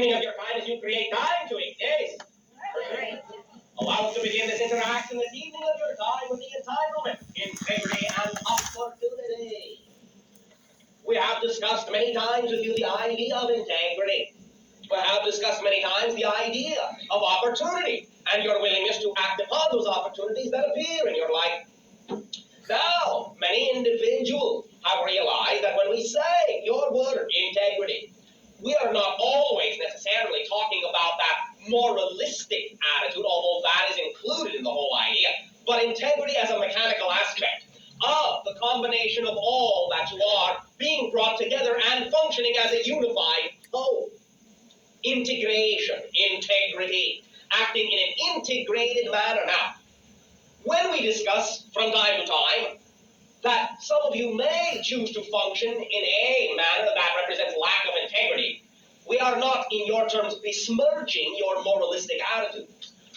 dreaming of your kind as you create time to exist. Allow us to begin this interaction this evening of your time with the entitlement, integrity, and opportunity. We have discussed many times with you the idea of integrity. We have discussed many times the idea of opportunity and your willingness to act upon those opportunities that appear in your life. Now, many individuals have realized that when we say your word, integrity, we are not always necessarily talking about that moralistic attitude, although that is included in the whole idea, but integrity as a mechanical aspect of the combination of all that you are being brought together and functioning as a unified whole. Integration, integrity, acting in an integrated manner. Now, when we discuss from time to time that some of you may choose to function in a manner that represents lack of integrity, we are not, in your terms, besmirching your moralistic attitude.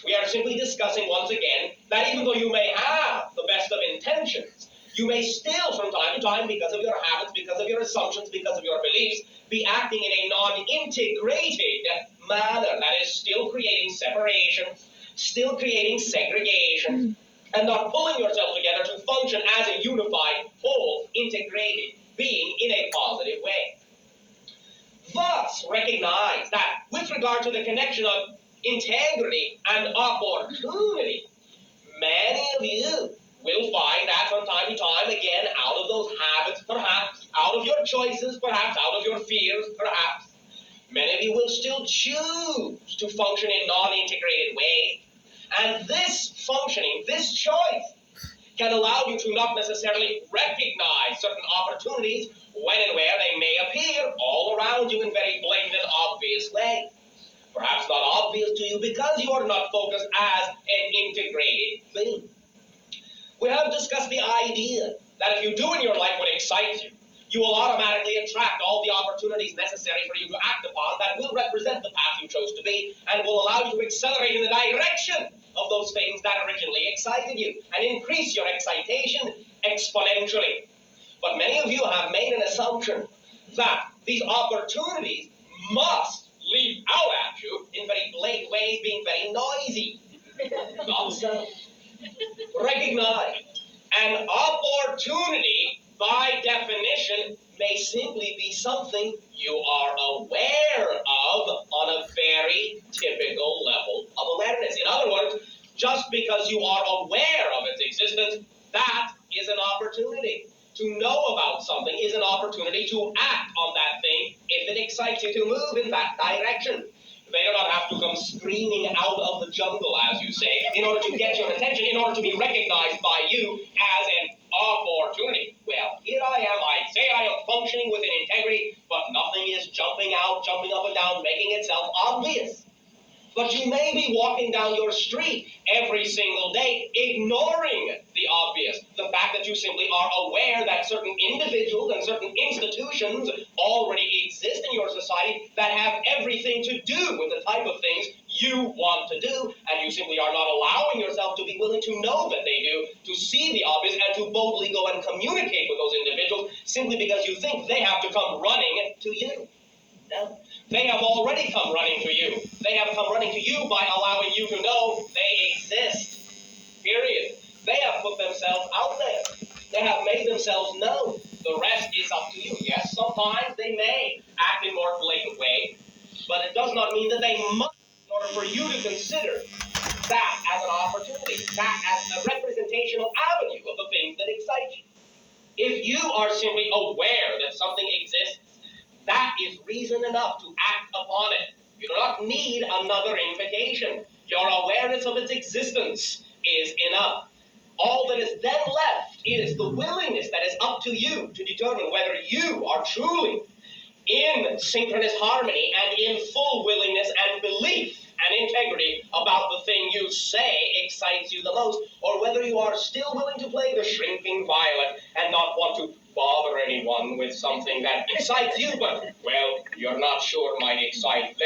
We are simply discussing once again that even though you may have the best of intentions, you may still from time to time, because of your habits, because of your assumptions, because of your beliefs, be acting in a non-integrated manner that is still creating separation, still creating segregation, and not pulling yourself together to function as a unified, whole, integrated being in a positive way. Thus, recognize that with regard to the connection of integrity and opportunity, many of you will find that from time to time, again, out of those habits, perhaps, out of your choices, perhaps, out of your fears, perhaps, many of you will still choose to function in non-integrated ways. And this functioning, this choice, can allow you to not necessarily recognize certain opportunities when and where they may appear all around you in very blatant and obvious ways. Perhaps not obvious to you because you are not focused as an integrated thing. We have discussed the idea that if you do in your life what excites you, you will automatically attract all the opportunities necessary for you to act upon that will represent the path you chose to be and will allow you to accelerate in the direction of those things that originally excited you and increase your excitation exponentially. But many of you have made an assumption that these opportunities must leap out at you in very blatant ways, being very noisy. Not so. Recognize an opportunity, by definition, may simply be something you are aware of on a very typical level of awareness. In other words, just because you are aware of its existence, that is an opportunity. To know about something is an opportunity to act on that thing if it excites you to move in that direction. They do not have to come screaming out of the jungle, as you say, in order to get your attention, in order to be recognized by you as an opportunity. Well, here I am. I say I am functioning with an integrity, but nothing is jumping out, jumping up and down, making itself obvious. But you may be walking down your street every single day, ignoring the obvious. The fact that you simply are aware that certain individuals and certain institutions already exist in your society that have everything to do with the type of things you want to do, and you simply are not allowing yourself to be willing to know that they do, to see the obvious, and to boldly go and communicate with those individuals simply because you think they have to come running to you. No. They have already come running to you. They have come running to you by allowing you to know they exist. Period. They have put themselves out there. They have made themselves known. The rest is up to you. Yes, sometimes they may act in more blatant ways, but it does not mean that they must, in order for you to consider that as an opportunity, that as a representational avenue of the things that excite you. If you are simply aware that something exists, that is reason enough to act upon it. You do not need another invitation. Your awareness of its existence is enough. All that is then left is the willingness that is up to you to determine whether you are truly in synchronous harmony and in full willingness and belief and integrity about the thing you say excites you the most, or whether you are still willing to play the shrinking violet and not want to bother anyone with something that excites you, but, well, you're not sure might excite